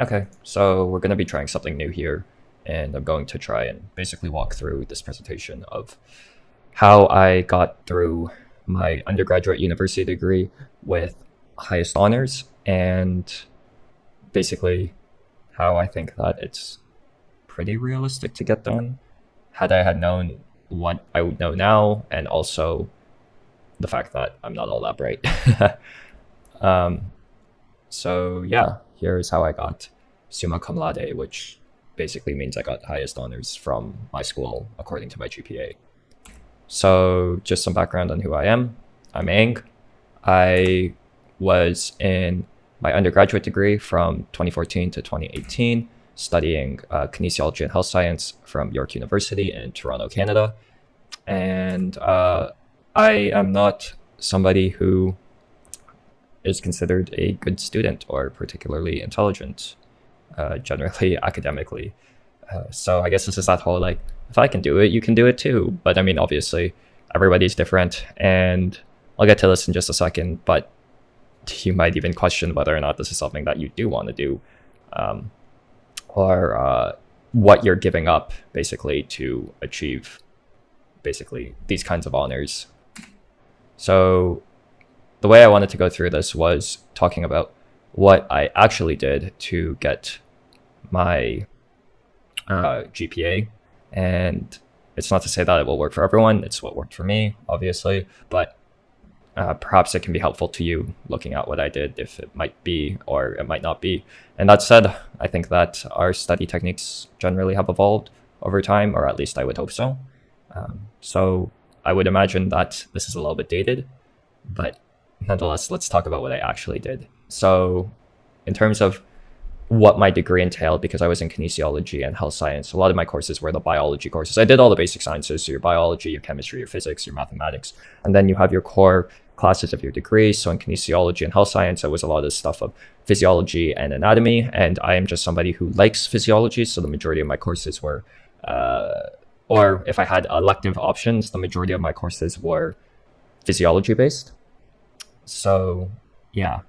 Okay, so we're going to be trying something new here, and I'm going to try and basically walk through this presentation of how I got through my undergraduate university degree with highest honors, and basically how I think that it's pretty realistic to get done had I had known what I would know now, and also the fact that I'm not all that bright. um, so yeah, here's how I got summa cum laude, which basically means I got highest honors from my school according to my GPA. So just some background on who I am. I'm Ang. I was in my undergraduate degree from 2014 to 2018, studying kinesiology and health science from York University in Toronto, Canada. And I am not somebody who is considered a good student or particularly intelligent, generally academically. So I guess this is that whole like, if I can do it, you can do it too. But I mean, obviously, everybody's different, and I'll get to this in just a second. But you might even question whether or not this is something that you do want to do, um, or what you're giving up basically to achieve basically these kinds of honors. So the way I wanted to go through this was talking about what I actually did to get my GPA. And it's not to say that it will work for everyone. It's what worked for me, obviously. But perhaps it can be helpful to you looking at what I did, if it might be or it might not be. And that said, I think that our study techniques generally have evolved over time, or at least I would hope so. So I would imagine that this is a little bit dated, but nonetheless, let's talk about what I actually did. So, in terms of what my degree entailed, because I was in kinesiology and health science, a lot of my courses were the biology courses. I did all the basic sciences, so your biology, your chemistry, your physics, your mathematics, and then you have your core classes of your degree. So in kinesiology and health science, it was a lot of stuff of physiology and anatomy, and I am just somebody who likes physiology, so the majority of my courses were, or if I had elective options, the majority of my courses were physiology based. So yeah,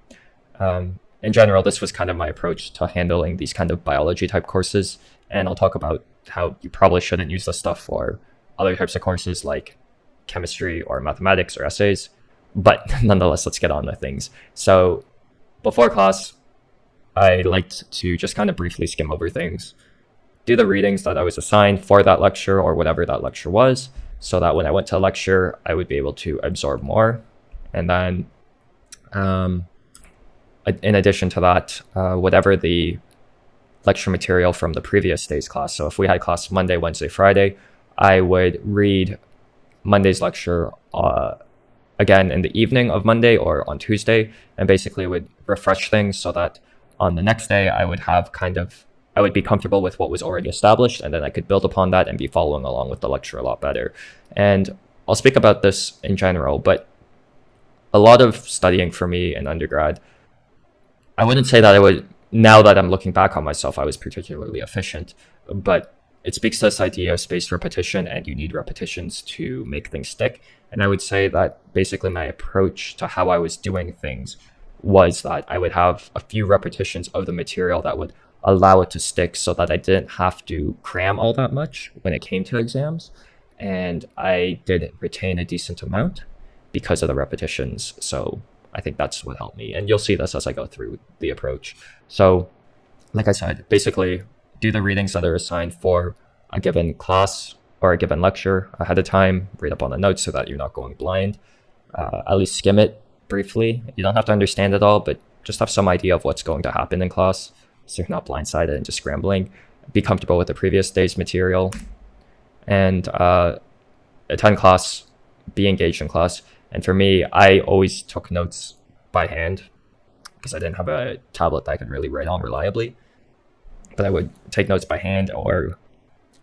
in general, this was kind of my approach to handling these kind of biology type courses. And I'll talk about how you probably shouldn't use this stuff for other types of courses like chemistry or mathematics or essays. But nonetheless, let's get on with things. So before class, I liked to just kind of briefly skim over things, do the readings that I was assigned for that lecture or whatever that lecture was, so that when I went to a lecture, I would be able to absorb more. And then um, in addition to that, whatever the lecture material from the previous day's class. So if we had class Monday, Wednesday, Friday, I would read Monday's lecture again in the evening of Monday or on Tuesday, and basically would refresh things so that on the next day I would be comfortable with what was already established, and then I could build upon that and be following along with the lecture a lot better. And I'll speak about this in general, but a lot of studying for me in undergrad, I wouldn't say that I would, now that I'm looking back on myself, I was particularly efficient, but it speaks to this idea of spaced repetition, and you need repetitions to make things stick. And I would say that basically my approach to how I was doing things was that I would have a few repetitions of the material that would allow it to stick, so that I didn't have to cram all that much when it came to exams. And I did retain a decent amount because of the repetitions. So I think that's what helped me. And you'll see this as I go through the approach. So, like I said, basically do the readings that are assigned for a given class or a given lecture ahead of time, read up on the notes so that you're not going blind. At least skim it briefly. You don't have to understand it all, but just have some idea of what's going to happen in class, so you're not blindsided and just scrambling. Be comfortable with the previous day's material, and attend class, be engaged in class. And for me, I always took notes by hand because I didn't have a tablet that I could really write on reliably. But I would take notes by hand, or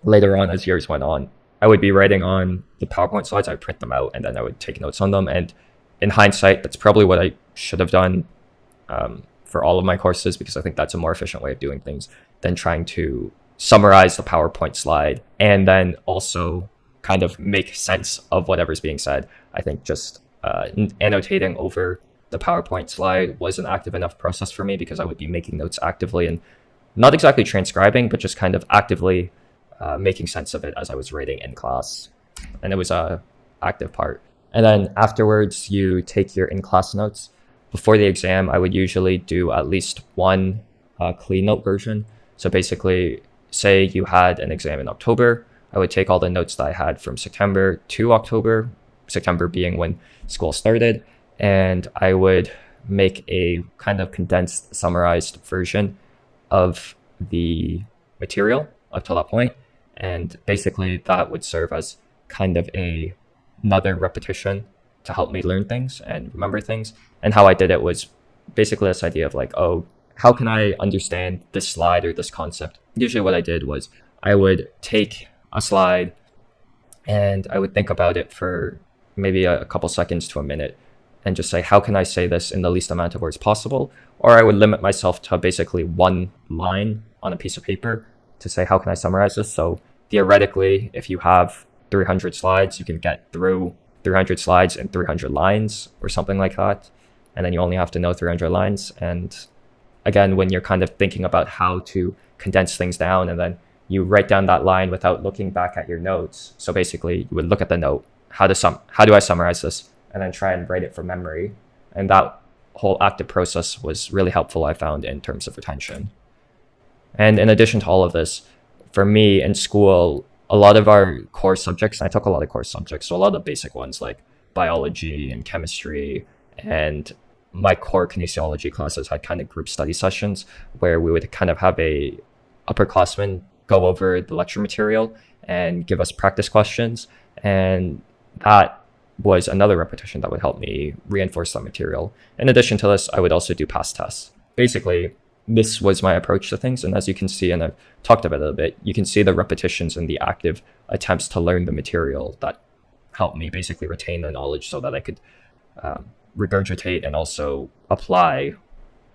later on as years went on, I would be writing on the PowerPoint slides. I would print them out and then I would take notes on them. And in hindsight, that's probably what I should have done for all of my courses, because I think that's a more efficient way of doing things than trying to summarize the PowerPoint slide and then also kind of make sense of whatever's being said. I think just annotating over the PowerPoint slide was an active enough process for me, because I would be making notes actively, and not exactly transcribing, but just kind of actively making sense of it as I was writing in class. And it was a active part. And then afterwards, you take your in-class notes. Before the exam, I would usually do at least one clean note version. So basically, say you had an exam in October, I would take all the notes that I had from September to October, September being when school started, and I would make a kind of condensed, summarized version of the material up to that point. And basically, that would serve as kind of another repetition to help me learn things and remember things. And how I did it was basically this idea of like, oh, how can I understand this slide or this concept? Usually what I did was I would take a slide and I would think about it for maybe a couple seconds to a minute and just say, how can I say this in the least amount of words possible? Or I would limit myself to basically one line on a piece of paper to say, how can I summarize this? So theoretically, if you have 300 slides, you can get through 300 slides in 300 lines or something like that. And then you only have to know 300 lines. And again, when you're kind of thinking about how to condense things down, and then you write down that line without looking back at your notes. So basically you would look at the note, how do I summarize this? And then try and write it from memory. And that whole active process was really helpful, I found, in terms of retention. And in addition to all of this, for me in school, a lot of our core subjects, and I took a lot of core subjects, so a lot of the basic ones like biology and chemistry, and my core kinesiology classes had kind of group study sessions where we would kind of have a upperclassman go over the lecture material and give us practice questions. And that was another repetition that would help me reinforce that material. In addition to this, I would also do past tests. Basically, this was my approach to things. And as you can see, and I've talked about it a bit, you can see the repetitions and the active attempts to learn the material that helped me basically retain the knowledge so that I could regurgitate and also apply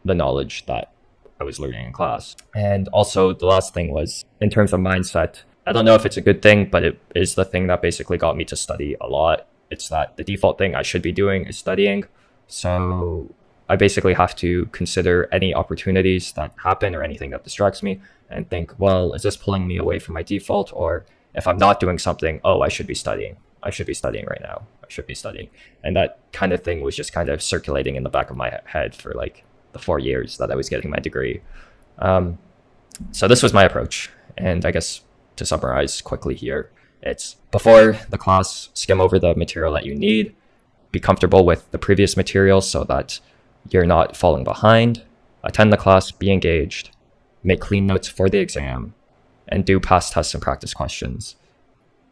the knowledge that I was learning in class. And also the last thing was in terms of mindset, I don't know if it's a good thing, but it is the thing that basically got me to study a lot. It's that the default thing I should be doing is studying. So I basically have to consider any opportunities that happen or anything that distracts me and think, well, is this pulling me away from my default? Or if I'm not doing something, oh, I should be studying. I should be studying right now. I should be studying. And that kind of thing was just kind of circulating in the back of my head for like the 4 years that I was getting my degree. So this was my approach. And I guess to summarize quickly here, it's before the class, skim over the material that you need, be comfortable with the previous material so that you're not falling behind, attend the class, be engaged, make clean notes for the exam, and do past tests and practice questions.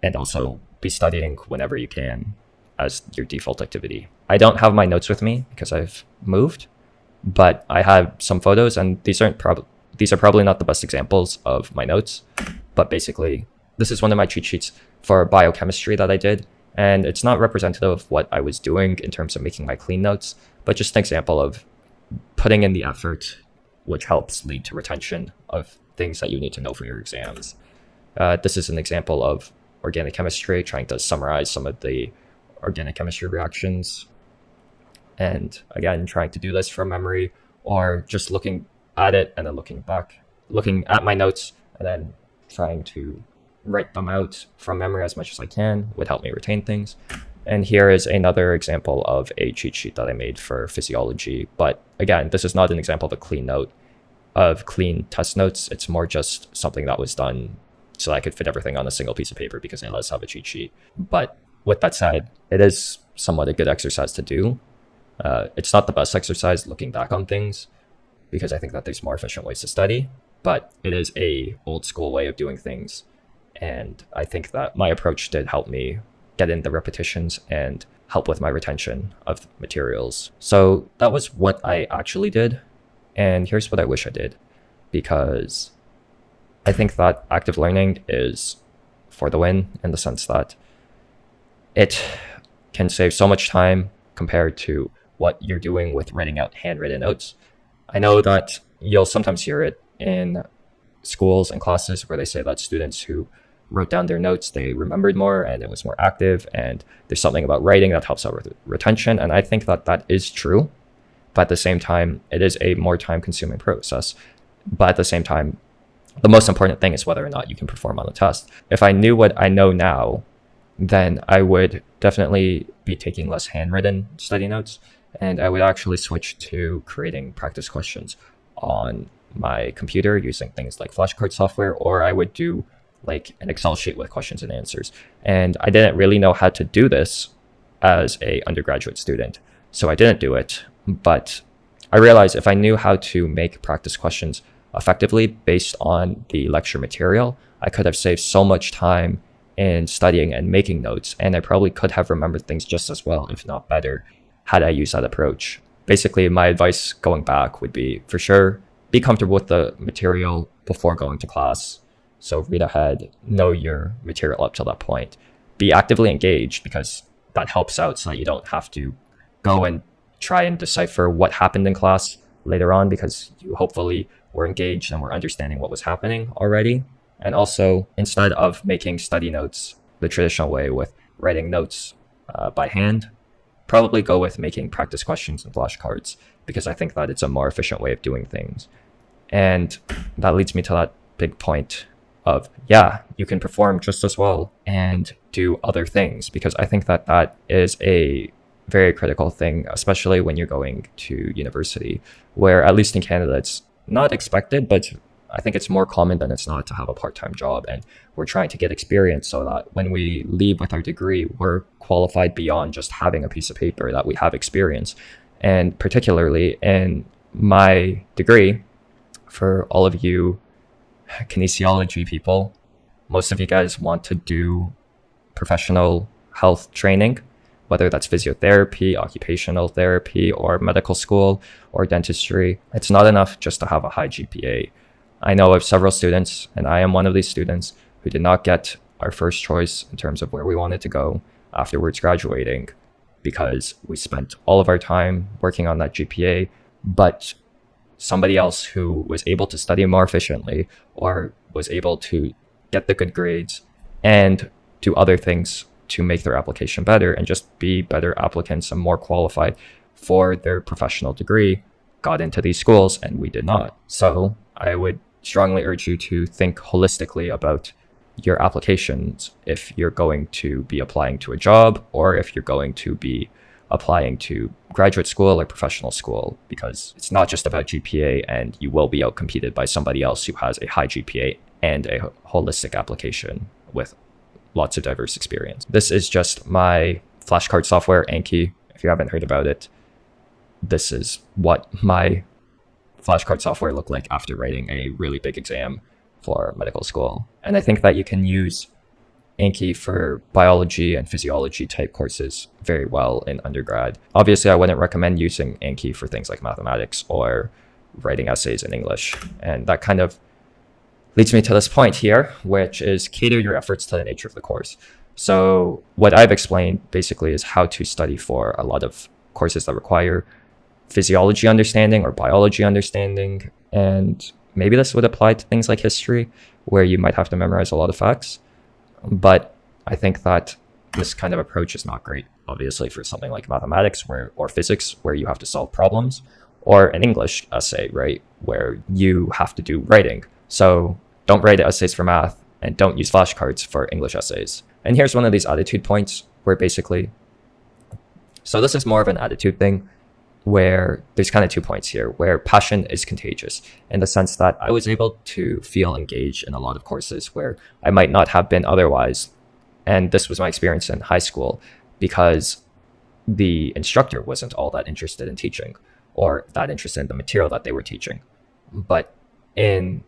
And also be studying whenever you can as your default activity. I don't have my notes with me because I've moved, but I have some photos, and these are probably not the best examples of my notes, but basically this is one of my cheat sheets for biochemistry that I did. And it's not representative of what I was doing in terms of making my clean notes, but just an example of putting in the effort, which helps lead to retention of things that you need to know for your exams. This is an example of organic chemistry, trying to summarize some of the organic chemistry reactions. And again, trying to do this from memory or just looking at it and then looking at my notes and then trying to write them out from memory as much as I can would help me retain things. And here is another example of a cheat sheet that I made for physiology. But again, this is not an example of a clean note, of clean test notes. It's more just something that was done so that I could fit everything on a single piece of paper because it does have a cheat sheet. But with that said, it is somewhat a good exercise to do. It's not the best exercise looking back on things because I think that there's more efficient ways to study, but it is a old school way of doing things. And I think that my approach did help me get in the repetitions and help with my retention of materials. So that was what I actually did. And here's what I wish I did, because I think that active learning is for the win in the sense that it can save so much time compared to what you're doing with writing out handwritten notes. I know that you'll sometimes hear it in schools and classes where they say that students who wrote down their notes, they remembered more and it was more active, and there's something about writing that helps out with retention. And I think that that is true, but at the same time, it is a more time consuming process. But at the same time, The most important thing is whether or not you can perform on the test. If I knew what I know now, then I would definitely be taking less handwritten study notes, and I would actually switch to creating practice questions on my computer using things like flashcard software, or I would do like an Excel sheet with questions and answers. And I didn't really know how to do this as a undergraduate student, so I didn't do it. But I realized if I knew how to make practice questions effectively based on the lecture material, I could have saved so much time in studying and making notes, and I probably could have remembered things just as well, if not better, had I used that approach. Basically, my advice going back would be, for sure, be comfortable with the material before going to class. So read ahead, know your material up till that point. Be actively engaged, because that helps out so that you don't have to go and try and decipher what happened in class later on, because you hopefully were engaged and were understanding what was happening already. And also, instead of making study notes the traditional way with writing notes by hand, probably go with making practice questions and flashcards, because I think that it's a more efficient way of doing things. And that leads me to that big point of, yeah, you can perform just as well and do other things, because I think that that is a very critical thing, especially when you're going to university, where at least in Canada, it's not expected, but I think it's more common than it's not to have a part-time job. And we're trying to get experience so that when we leave with our degree, we're qualified beyond just having a piece of paper, that we have experience. And particularly in my degree, for all of you kinesiology people, most of you guys want to do professional health training, whether that's physiotherapy, occupational therapy, or medical school, or dentistry. It's not enough just to have a high GPA. I know of several students, and I am one of these students, who did not get our first choice in terms of where we wanted to go afterwards graduating, because we spent all of our time working on that GPA, but somebody else who was able to study more efficiently, or was able to get the good grades and do other things to make their application better and just be better applicants and more qualified for their professional degree, got into these schools, and we did not. So I would strongly urge you to think holistically about your applications if you're going to be applying to a job, or if you're going to be applying to graduate school or professional school, because it's not just about GPA, and you will be outcompeted by somebody else who has a high GPA and a holistic application with lots of diverse experience. This is just my flashcard software, Anki. If you haven't heard about it, this is what my flashcard software looked like after writing a really big exam for medical school. And I think that you can use Anki for biology and physiology type courses very well in undergrad. Obviously, I wouldn't recommend using Anki for things like mathematics or writing essays in English. And that kind of leads me to this point here, which is cater your efforts to the nature of the course. So what I've explained basically is how to study for a lot of courses that require physiology understanding or biology understanding. And maybe this would apply to things like history, where you might have to memorize a lot of facts. But I think that this kind of approach is not great, obviously, for something like mathematics or physics, where you have to solve problems, or an English essay, right, where you have to do writing. So don't write essays for math, and don't use flashcards for English essays. And here's one of these attitude points where basically, so this is more of an attitude thing, where there's kind of 2 points here, where passion is contagious, in the sense that I was able to feel engaged in a lot of courses where I might not have been otherwise. And this was my experience in high school, because the instructor wasn't all that interested in teaching, or that interested in the material that they were teaching. But in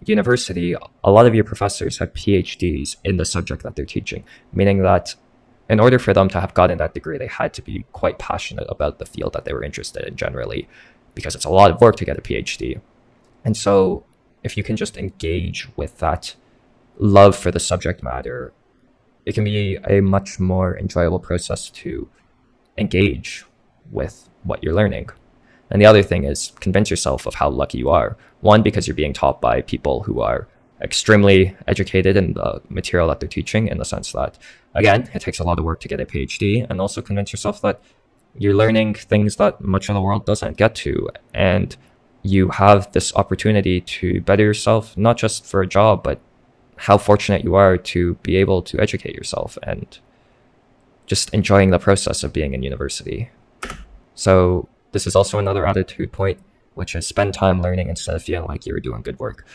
university, a lot of your professors have PhDs in the subject that they're teaching, meaning that in order for them to have gotten that degree, they had to be quite passionate about the field that they were interested in generally, because it's a lot of work to get a PhD. And so if you can just engage with that love for the subject matter, it can be a much more enjoyable process to engage with what you're learning. And the other thing is, convince yourself of how lucky you are. One, because you're being taught by people who are extremely educated in the material that they're teaching, in the sense that, again, it takes a lot of work to get a PhD, and also convince yourself that you're learning things that much of the world doesn't get to. And you have this opportunity to better yourself, not just for a job, but how fortunate you are to be able to educate yourself and just enjoying the process of being in university. So this is also another attitude point, which is spend time learning instead of feeling like you're doing good work.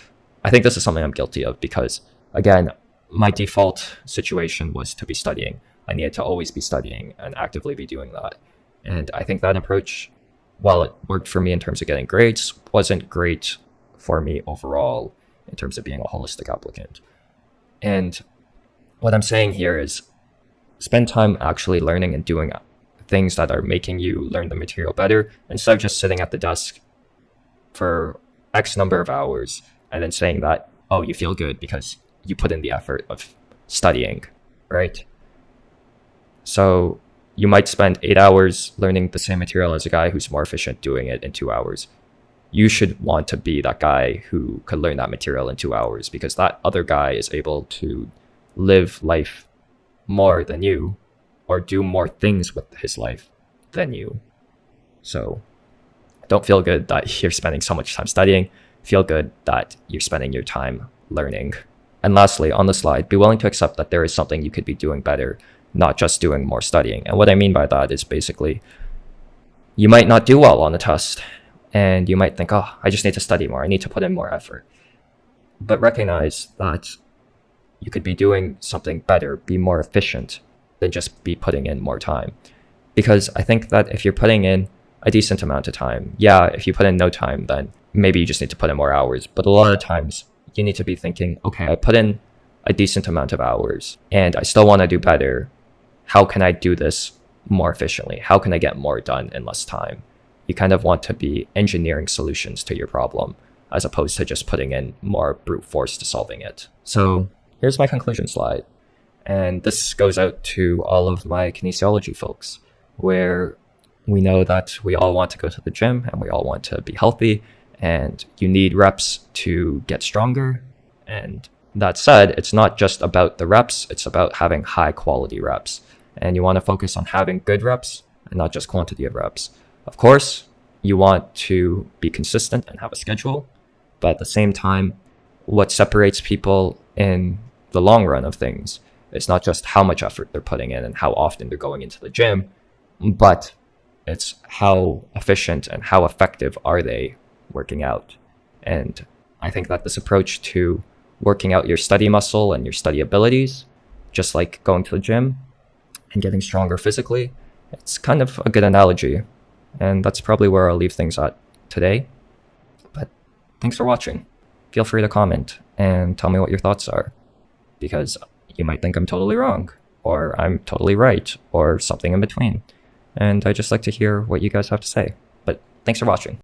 I think this is something I'm guilty of because, again, my default situation was to be studying. I needed to always be studying and actively be doing that. And I think that approach, while it worked for me in terms of getting grades, wasn't great for me overall in terms of being a holistic applicant. And what I'm saying here is spend time actually learning and doing things that are making you learn the material better instead of just sitting at the desk for X number of hours and then saying that, oh, you feel good because you put in the effort of studying, right? So you might spend 8 hours learning the same material as a guy who's more efficient doing it in 2 hours. You should want to be that guy who could learn that material in 2 hours because that other guy is able to live life more than you or do more things with his life than you. So don't feel good that you're spending so much time studying. Feel good that you're spending your time learning. And lastly, on the slide, be willing to accept that there is something you could be doing better, not just doing more studying. And what I mean by that is basically you might not do well on the test and you might think, oh, I just need to study more. I need to put in more effort. But recognize that you could be doing something better, be more efficient than just be putting in more time. Because I think that if you're putting in a decent amount of time, yeah, if you put in no time, then maybe you just need to put in more hours. But a lot of times you need to be thinking, okay, I put in a decent amount of hours and I still want to do better. How can I do this more efficiently? How can I get more done in less time? You kind of want to be engineering solutions to your problem as opposed to just putting in more brute force to solving it. So here's my conclusion slide. And this goes out to all of my kinesiology folks, where we know that we all want to go to the gym and we all want to be healthy and you need reps to get stronger. And that said, it's not just about the reps, it's about having high quality reps. And you want to focus on having good reps and not just quantity of reps. Of course, you want to be consistent and have a schedule, but at the same time, what separates people in the long run of things is not just how much effort they're putting in and how often they're going into the gym, but it's how efficient and how effective are they working out. And I think that this approach to working out your study muscle and your study abilities, just like going to the gym and getting stronger physically, it's kind of a good analogy. And that's probably where I'll leave things at today. But thanks for watching. Feel free to comment and tell me what your thoughts are, because you might think I'm totally wrong, or I'm totally right, or something in between. And I just like to hear what you guys have to say. But thanks for watching.